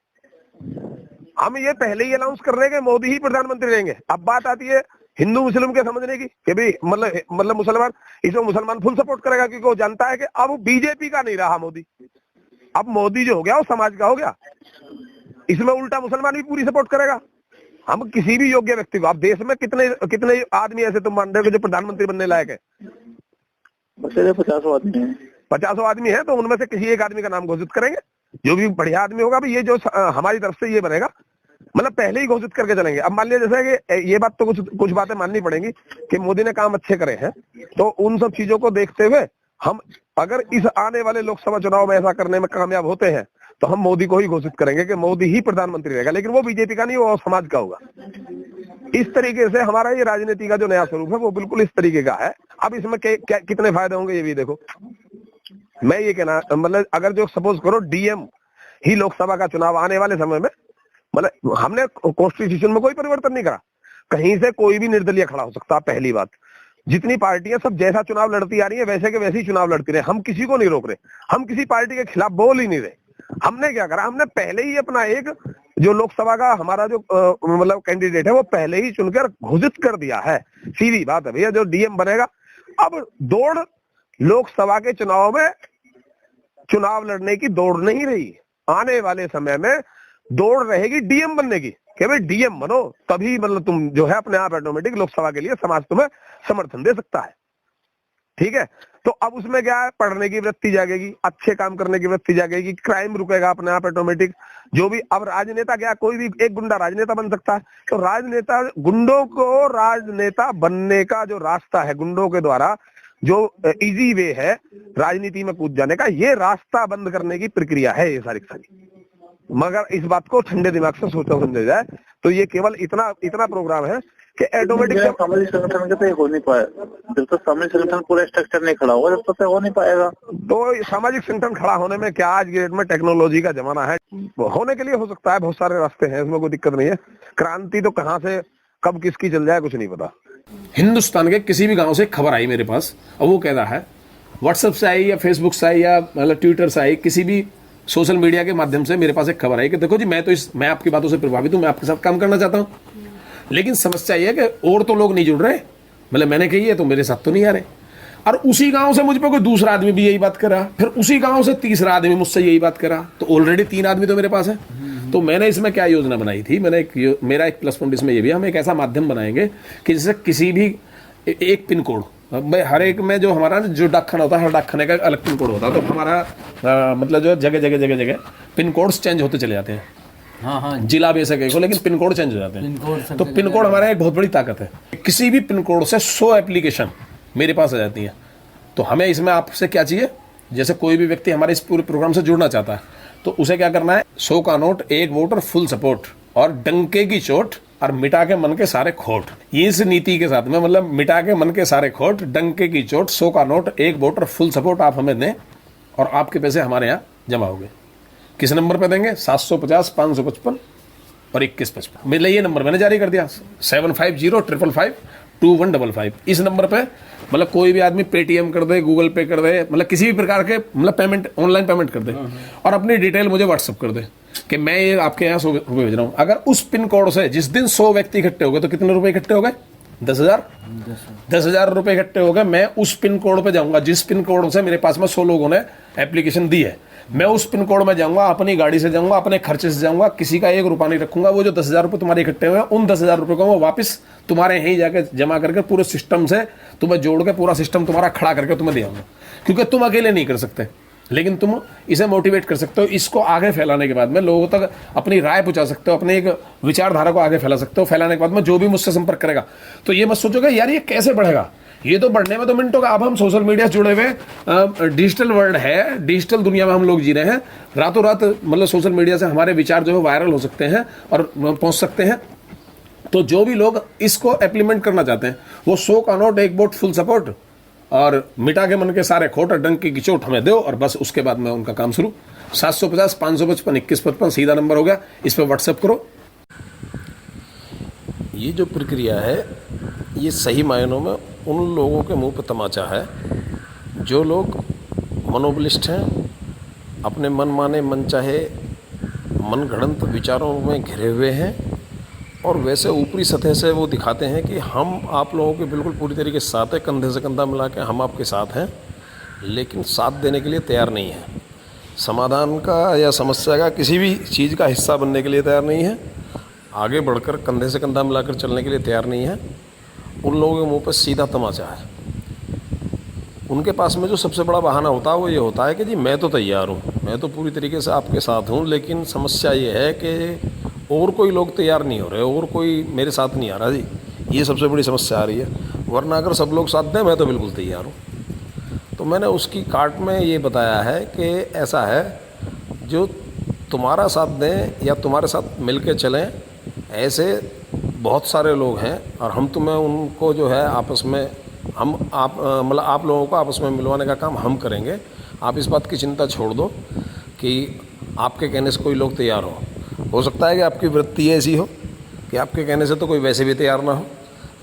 हम ये पहले ही अनाउंस कर रहे हैं कि मोदी ही प्रधानमंत्री रहेंगे। अब बात आती है हिंदू मुस्लिम के समझने की कि भाई मतलब मुसलमान, इसमें मुसलमान फुल सपोर्ट करेगा क्योंकि वो जानता है कि अब बीजेपी का नहीं रहा मोदी, अब मोदी जो हो गया वो समाज का हो गया। इसमें उल्टा मुसलमान भी पूरी सपोर्ट करेगा। हम किसी भी योग्य व्यक्ति को, आप देश में कितने आदमी ऐसे तुम मान रहे हो जो प्रधानमंत्री बनने लायक है? 50 आदमी है, 50 आदमी है, तो उनमें से किसी एक आदमी का नाम घोषित करेंगे, जो भी बढ़िया आदमी होगा भाई ये जो हमारी तरफ से ये बनेगा, मतलब पहले ही घोषित करके चलेंगे। अब मान लिया जैसे कि ये बात तो कुछ बातें माननी पड़ेंगी कि मोदी ने काम अच्छे करे हैं, तो उन सब चीजों को देखते हुए हम अगर इस आने वाले लोकसभा चुनाव में ऐसा करने में कामयाब होते हैं तो हम मोदी को ही घोषित करेंगे कि मोदी ही प्रधानमंत्री रहेगा, लेकिन वो बीजेपी का नहीं, वो समाज का होगा। इस तरीके से हमारा ये राजनीति का जो नया स्वरूप है वो बिल्कुल इस तरीके का है। अब इसमें कितने फायदे होंगे ये भी देखो। मैं ये कहना, मतलब अगर जो सपोज करो डीएम ही लोकसभा का चुनाव आने वाले समय में, मतलब हमने कॉन्स्टिट्यूशन में कोई परिवर्तन नहीं करा, कहीं से कोई भी निर्दलीय खड़ा हो सकता। पहली बात, जितनी पार्टियां सब जैसा चुनाव लड़ती आ रही है वैसे के वैसे ही चुनाव लड़ती रहे, हम किसी को नहीं रोक रहे, हम किसी पार्टी के खिलाफ बोल ही नहीं रहे। हमने क्या करा, हमने पहले ही अपना एक जो लोकसभा का हमारा जो मतलब कैंडिडेट है वो पहले ही चुनकर घोषित कर दिया है। सीधी बात है भैया, जो डीएम बनेगा। अब दौड़ लोकसभा के चुनाव में चुनाव लड़ने की दौड़ नहीं रही, आने वाले समय में दौड़ रहेगी डीएम बनने की, कि भाई डीएम बनो, तभी मतलब तुम जो है अपने आप ऑटोमेटिक लोकसभा के लिए समाज तुम्हें समर्थन दे सकता है। ठीक है, तो अब उसमें क्या है, पढ़ने की वृत्ति जागेगी, अच्छे काम करने की वृत्ति जागेगी, क्राइम रुकेगा अपने आप ऑटोमेटिक। जो भी अब राजनेता, क्या कोई भी एक गुंडा राजनेता बन सकता है? तो राजनेता, गुंडों को राजनेता बनने का जो रास्ता है, गुंडों के द्वारा जो इजी वे है राजनीति में कूद जाने का, ये रास्ता बंद करने की प्रक्रिया है ये सारी सारी। मगर इस बात को ठंडे दिमाग से सोचा समझा जाए तो ये केवल इतना प्रोग्राम है कि ऑटोमेटिक सामाजिक संगठन के तो हो नहीं पाया। जब तक सामाजिक संगठन पूरा स्ट्रक्चर नहीं खड़ा होगा तब तक हो नहीं पाएगा। तो सामाजिक संगठन खड़ा होने में क्या, आज के डेट में टेक्नोलॉजी का जमाना है, होने के लिए हो सकता है, बहुत सारे रास्ते हैं, इसमें कोई दिक्कत नहीं है। क्रांति तो कहाँ से कब किसकी चल जाए कुछ नहीं पता। हिंदुस्तान के किसी भी गांव से खबर आई मेरे पास, और वो कह रहा है व्हाट्सएप से आई या फेसबुक से आई या मतलब ट्विटर से आई, किसी भी सोशल मीडिया के माध्यम से मेरे पास एक खबर आई कि देखो जी मैं आपकी बातों से प्रभावित हूं, मैं आपके साथ काम करना चाहता हूं, लेकिन समस्या ये है कि और तो लोग नहीं जुड़ रहे, मतलब मैंने कही है तो मेरे साथ तो नहीं आ रहे। और उसी गांव से मुझ पर कोई दूसरा आदमी भी यही बात करा, फिर उसी गांव से तीसरा आदमी मुझसे यही बात करा, तो ऑलरेडी 3 आदमी तो मेरे पास है। तो मैंने इसमें क्या योजना बनाई थी, मेरा एक प्लस पॉइंट इसमें ये भी, हम एक ऐसा माध्यम बनाएंगे कि जैसे किसी भी एक पिन कोड, हर एक में जो हमारा जो डाकखाना होता है, हर डाकखाने का अलग पिन कोड होता है, तो हमारा मतलब जो जगह पिन कोड्स चेंज होते चले जाते हैं। हाँ, जिला बेशक एक हो लेकिन पिन कोड चेंज हो जाते हैं। तो पिन कोड हमारा एक बहुत बड़ी ताकत है। किसी भी पिन कोड से 100 एप्लीकेशन मेरे पास आ जाती हैं। तो हमें इसमें आपसे क्या चाहिए, जैसे कोई भी व्यक्ति हमारे इस पूरे प्रोग्राम से जुड़ना चाहता है तो उसे क्या करना है, 100 का नोट, एक वोटर फुल सपोर्ट, और डंके की चोट, और मिटा के मन के सारे खोट। इस नीति के साथ में, मतलब मिटा के मन के सारे खोट, डंके की चोट, 100 का नोट, एक वोटर फुल सपोर्ट आप हमें दें और आपके पैसे हमारे यहाँ जमा हो गए। किस नंबर पे देंगे? 750 555 और 2155। मतलब ये नंबर मैंने जारी कर दिया, 750555 2155 इस नंबर पे मतलब कोई भी आदमी पेटीएम कर दे, गूगल पे कर दे, मतलब किसी भी प्रकार के मतलब पेमेंट, ऑनलाइन पेमेंट कर दे और अपनी डिटेल मुझे व्हाट्सअप कर दे कि मैं ये आपके यहाँ 100 रुपये भेज रहा हूँ। अगर उस पिन कोड से जिस दिन 100 व्यक्ति इकट्ठे हो गए तो कितने रुपए इकट्ठे हो गए? 10,000 रुपए इकट्ठे हो गए। मैं उस पिन कोड पे जाऊंगा जिस पिन कोड से मेरे पास में 100 लोगों ने एप्लीकेशन दी है, मैं उस पिन कोड में जाऊंगा, अपनी गाड़ी से जाऊंगा, अपने खर्चे से जाऊंगा, किसी का 1 रुपया नहीं रखूंगा। वो जो 10,000 रुपये तुम्हारे इकट्ठे हुए हैं उन 10,000 रुपये को मैं वापस तुम्हारे यहीं जाके जमा करके पूरे सिस्टम से तुम्हें जोड़ के पूरा सिस्टम तुम्हारा खड़ा करके तुम्हें दे आऊंगा। क्योंकि तुम अकेले नहीं कर सकते, लेकिन तुम इसे मोटिवेट कर सकते हो। इसको आगे फैलाने के बाद में लोगों तक अपनी राय पहुंचा सकते हो, अपने एक विचारधारा को आगे फैला सकते हो। फैलाने के बाद में जो भी मुझसे संपर्क करेगा तो ये मत सोचोगे यार ये कैसे बढ़ेगा, ये तो बढ़ने में तो मिनटों का। अब हम सोशल मीडिया से जुड़े हुए डिजिटल वर्ल्ड है, डिजिटल दुनिया में हम लोग जी रहे हैं। रातों रात मतलब सोशल मीडिया से हमारे विचार जो है वायरल हो सकते हैं और पहुंच सकते हैं। तो जो भी लोग इसको इम्प्लीमेंट करना चाहते हैं वो 100 का नोट, एक वोट, फुल सपोर्ट और मिटा के मन के सारे खोट और डंकी की चोट हमें दो और बस उसके बाद में उनका काम शुरू। 750 555 2155 सीधा नंबर हो गया, इस पर व्हाट्सएप करो। ये जो प्रक्रिया है ये सही मायनों में उन लोगों के मुंह पर तमाचा है जो लोग मनोबलिष्ठ हैं, अपने मन माने मन चाहे मन गढ़ंत विचारों में घिरे हुए हैं और वैसे ऊपरी सतह से वो दिखाते हैं कि हम आप लोगों के बिल्कुल पूरी तरीके से साथ हैं, कंधे से कंधा मिला के हम आपके साथ हैं, लेकिन साथ देने के लिए तैयार नहीं है। समाधान का या समस्या का किसी भी चीज़ का हिस्सा बनने के लिए तैयार नहीं है, आगे बढ़कर कंधे से कंधा मिलाकर चलने के लिए तैयार नहीं है। उन लोगों के मुंह पर सीधा तमाचा है। उनके पास में जो सबसे बड़ा बहाना होता है वो ये होता है कि जी मैं तो तैयार हूँ, मैं तो पूरी तरीके से आपके साथ हूँ, लेकिन समस्या ये है कि और कोई लोग तैयार नहीं हो रहे, और कोई मेरे साथ नहीं आ रहा जी। ये सबसे बड़ी समस्या आ रही है। वरना अगर सब लोग साथ दें मैं तो बिल्कुल तैयार हूँ। तो मैंने उसकी काट में ये बताया है कि ऐसा है जो तुम्हारा साथ दें या तुम्हारे साथ मिल के चलें, ऐसे बहुत सारे लोग हैं और हम तुम्हें उनको जो है आपस में मतलब आप लोगों को आपस में मिलवाने का काम हम करेंगे। आप इस बात की चिंता छोड़ दो कि आपके कहने से कोई लोग तैयार हो सकता है कि आपकी वृत्ति ऐसी हो कि आपके कहने से तो कोई वैसे भी तैयार ना हो।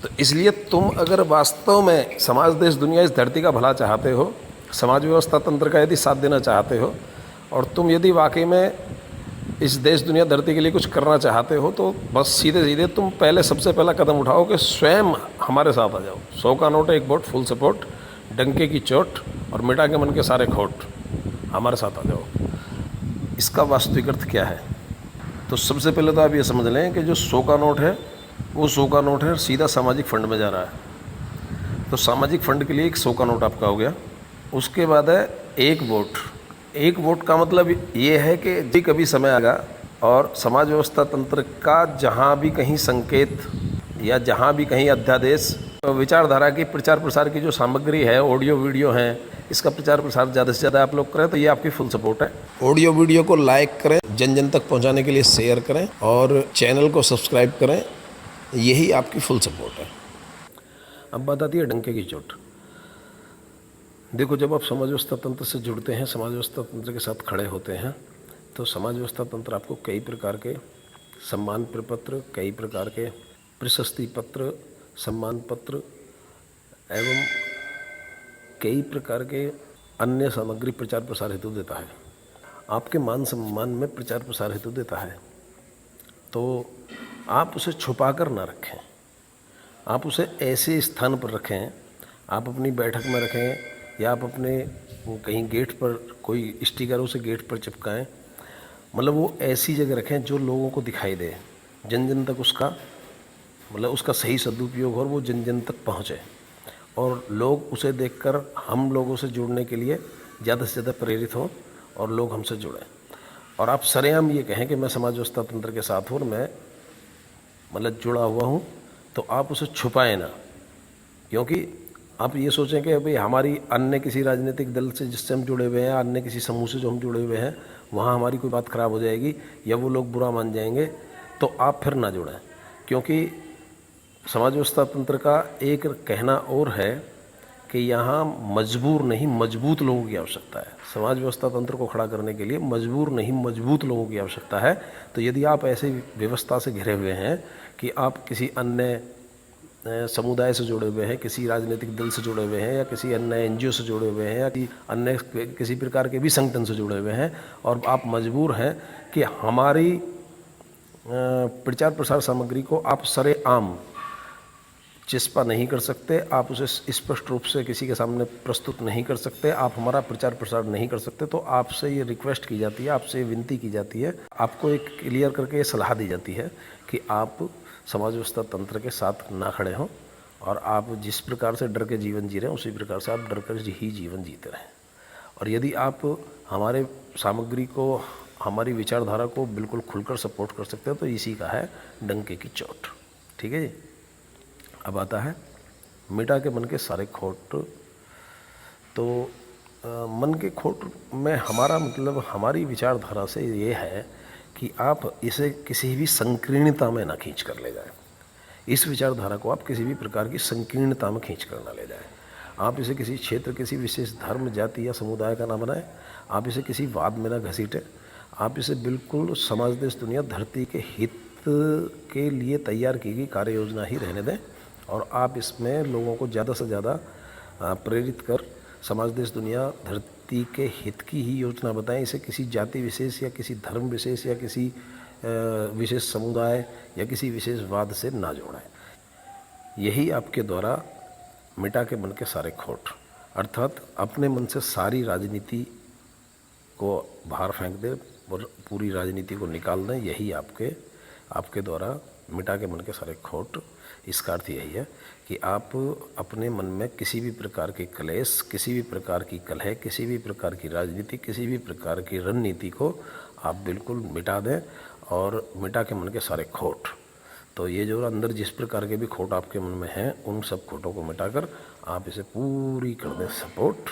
तो इसलिए तुम अगर वास्तव में समाज, देश, दुनिया, इस धरती का भला चाहते हो, समाज व्यवस्था तंत्र का यदि साथ देना चाहते हो और तुम यदि वाकई में इस देश, दुनिया, धरती के लिए कुछ करना चाहते हो तो बस सीधे सीधे तुम पहले सबसे पहला कदम उठाओ कि स्वयं हमारे साथ आ जाओ। 100 का नोट, एक वोट, फुल सपोर्ट, डंके की चोट और मिटा के मन के सारे खोट, हमारे साथ आ जाओ। इसका वास्तविक अर्थ क्या है? तो सबसे पहले तो आप ये समझ लें कि जो 100 का नोट है वो 100 का नोट है सीधा सामाजिक फंड में जा रहा है। तो सामाजिक फंड के लिए एक 100 का नोट आपका हो गया। उसके बाद है एक वोट। एक वोट का मतलब ये है कि जी कभी समय आएगा और समाज व्यवस्था तंत्र का जहाँ भी कहीं संकेत या जहाँ भी कहीं अध्यादेश, विचारधारा की प्रचार प्रसार की जो सामग्री है, ऑडियो वीडियो हैं, इसका प्रचार प्रसार ज़्यादा से ज़्यादा आप लोग करें तो ये आपकी फुल सपोर्ट है। ऑडियो वीडियो को लाइक करें, जन जन तक पहुँचाने के लिए शेयर करें और चैनल को सब्सक्राइब करें, यही आपकी फुल सपोर्ट है। अब बात आती है डंके की चोट। देखो, जब आप समाज व्यवस्था तंत्र से जुड़ते हैं, समाज व्यवस्था तंत्र के साथ खड़े होते हैं तो समाज व्यवस्था तंत्र आपको कई प्रकार के सम्मान प्रपत्र, कई प्रकार के प्रशस्ति पत्र, सम्मान पत्र एवं कई प्रकार के अन्य सामग्री प्रचार प्रसार हेतु देता है। आपके मान सम्मान में प्रचार प्रसार हेतु देता है। तो आप उसे छुपा कर ना रखें, आप उसे ऐसे स्थान पर रखें, आप अपनी बैठक में रखें या आप अपने कहीं गेट पर कोई स्टिकर उसे गेट पर चिपकाएं। मतलब वो ऐसी जगह रखें जो लोगों को दिखाई दे, जन जन तक उसका मतलब उसका सही सदुपयोग हो और वो जन जन तक पहुँचे और लोग उसे देखकर हम लोगों से जुड़ने के लिए ज़्यादा से ज़्यादा प्रेरित हों और लोग हमसे जुड़ें। और आप सरेआम ये कहें कि मैं समाज व्यवस्था तंत्र के साथ हूँ और मैं मतलब जुड़ा हुआ हूँ, तो आप उसे छुपाएं ना। क्योंकि आप ये सोचें कि भाई हमारी अन्य किसी राजनीतिक दल से जिससे हम जुड़े हुए हैं, अन्य किसी समूह से जो हम जुड़े हुए हैं, वहाँ हमारी कोई बात खराब हो जाएगी या वो लोग बुरा मान जाएंगे, तो आप फिर ना जुड़ें। क्योंकि समाज व्यवस्था तंत्र का एक कहना और है कि यहाँ मजबूर नहीं मजबूत लोगों की आवश्यकता है। समाज व्यवस्था तंत्र को खड़ा करने के लिए मजबूर नहीं मजबूत लोगों की आवश्यकता है। तो यदि आप ऐसे व्यवस्था से घिरे हुए हैं कि आप किसी अन्य समुदाय से जुड़े हुए हैं, किसी राजनीतिक दल से जुड़े हुए हैं, या किसी अन्य एनजीओ से जुड़े हुए हैं, या अन्य किसी प्रकार के भी संगठन से जुड़े हुए हैं, और आप मजबूर हैं कि हमारी प्रचार प्रसार सामग्री को आप सरेआम चिस्पा नहीं कर सकते, आप उसे स्पष्ट रूप से किसी के सामने प्रस्तुत नहीं कर सकते, आप हमारा प्रचार प्रसार नहीं कर सकते, तो आपसे ये रिक्वेस्ट की जाती है, आपसे ये विनती की जाती है, आपको एक क्लियर करके ये सलाह दी जाती है कि आप समाज व्यवस्था तंत्र के साथ ना खड़े हों, और आप जिस प्रकार से डर के जीवन जी रहे हैं उसी प्रकार से आप डर कर ही जीवन जीते रहें। और यदि आप हमारे सामग्री को, हमारी विचारधारा को बिल्कुल खुलकर सपोर्ट कर सकते हैं, तो इसी का है डंके की चोट। ठीक है जी। अब आता है मिटा के मन के सारे खोट। तो मन के खोट में हमारा मतलब, हमारी विचारधारा से ये है कि आप इसे किसी भी संकीर्णता में ना खींच कर ले जाए। इस विचारधारा को आप किसी भी प्रकार की संकीर्णता में खींच कर ना ले जाए। आप इसे किसी क्षेत्र, किसी विशेष धर्म, जाति या समुदाय का ना बनाए। आप इसे किसी वाद में ना घसीटें। आप इसे बिल्कुल समाज, देश, दुनिया, धरती के हित के लिए तैयार की गई कार्य योजना ही रहने दें, और आप इसमें लोगों को ज़्यादा से ज़्यादा प्रेरित कर समाज, देश, दुनिया, धरती के हित की ही योजना बताएं। इसे किसी जाति विशेष या किसी धर्म विशेष या किसी विशेष समुदाय या किसी विशेष वाद से ना जोड़ें। यही आपके द्वारा मिटा के मन के सारे खोट, अर्थात अपने मन से सारी राजनीति को बाहर फेंक दे और पूरी राजनीति को निकाल दें। यही आपके द्वारा मिटा के मन के सारे खोट। इसका अर्थ यही है कि आप अपने मन में किसी भी प्रकार के क्लेश, किसी भी प्रकार की कलह, किसी भी प्रकार की राजनीति, किसी भी प्रकार की रणनीति को आप बिल्कुल मिटा दें, और मिटा के मन के सारे खोट। तो ये जो अंदर जिस प्रकार के भी खोट आपके मन में हैं, उन सब खोटों को मिटाकर आप इसे पूरी कर दें सपोर्ट।